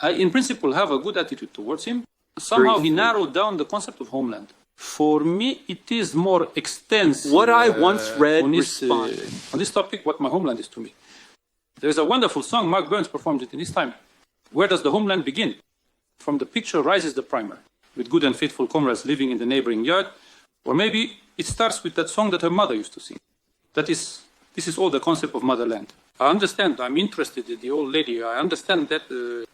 I, in principle, have a good attitude towards him. Somehow he narrowed down the concept of homeland. For me, it is more extensive. What I once read on this topic, what my homeland is to me. There's a wonderful song, Mark Burns performed it in his time. Where does the homeland begin? From the picture rises the primer, with good and faithful comrades living in the neighboring yard. Or maybe it starts with that song that her mother used to sing. This is all the concept of motherland. I understand, I'm interested in the old lady. I understand that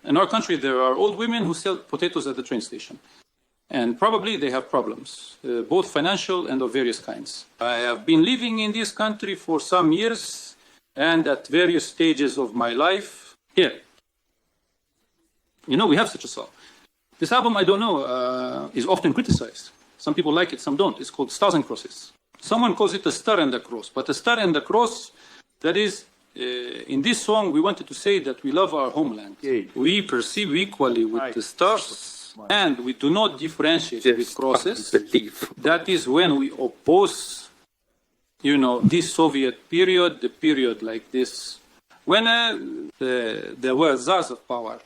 in our country there are old women who sell potatoes at the train station. And probably they have problems, both financial and of various kinds. I have been living in this country for some years and at various stages of my life here. You know, we have such a song. This album, I don't know, is often criticized. Some people like it, some don't. It's called Stars and Crosses. Someone calls it a star and a cross, but a star and a cross, that is, in this song, we wanted to say that we love our homeland. We perceive equally with the stars, and we do not differentiate with crosses. That is when we oppose, you know, this Soviet period, the period like this. When there were czars of power,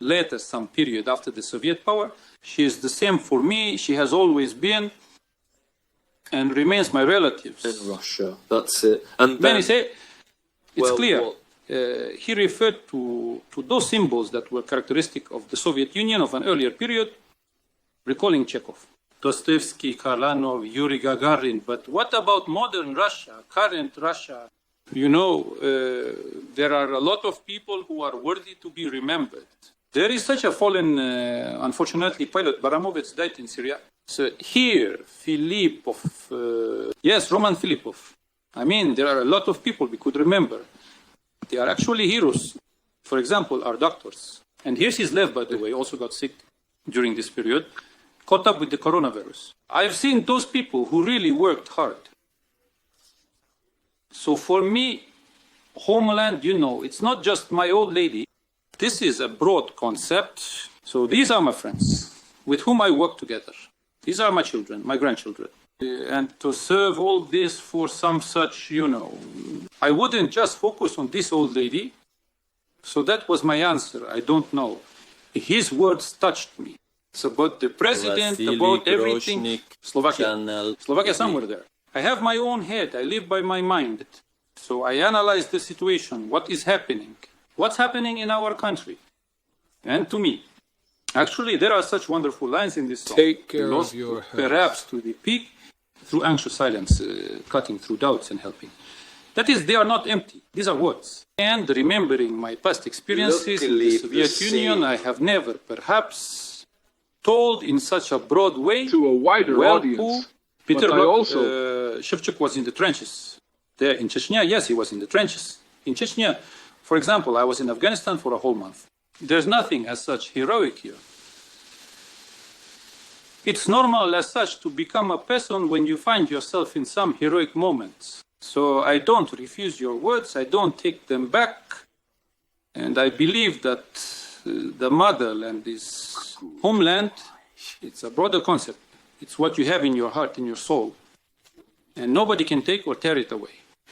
later some period after the Soviet power, she is the same for me. She has always been and remains my relatives. In Russia, that's it. And then he say, it's clear. He referred to those symbols that were characteristic of the Soviet Union of an earlier period, recalling Chekhov, Dostoevsky, Karlanov, Yuri Gagarin. But what about modern Russia, current Russia? You know, there are a lot of people who are worthy to be remembered. There is such a fallen, unfortunately, pilot, Baramovets died in Syria. So here, Filipov, yes, Roman Filipov. I mean, there are a lot of people we could remember. They are actually heroes. For example, our doctors. And here's his Lev, by the way, also got sick during this period, caught up with the coronavirus. I've seen those people who really worked hard. So for me, homeland, you know, it's not just my old lady. This is a broad concept. So these are my friends with whom I work together. These are my children, my grandchildren. And to serve all this for some such, you know, I wouldn't just focus on this old lady. So that was my answer. I don't know. His words touched me. It's about the president, about everything. Slovakia somewhere there. I have my own head. I live by my mind. So I analyze the situation. What is happening? What's happening in our country? And to me. Actually, there are such wonderful lines in this song. Take care of your health. Perhaps to the peak, through anxious silence, cutting through doubts and helping. That is, they are not empty. These are words. And remembering my past experiences in the Soviet Union, I have never, perhaps, told in such a broad way to a wider audience. Peter Shevchuk was in the trenches. There in Chechnya, yes, he was in the trenches. In Chechnya, for example, I was in Afghanistan for a whole month. There's nothing as such heroic here. It's normal as such to become a person when you find yourself in some heroic moments. So I don't refuse your words, I don't take them back. And I believe that the motherland is homeland. It's a broader concept. It's what you have in your heart, in your soul. And nobody can take or tear it away.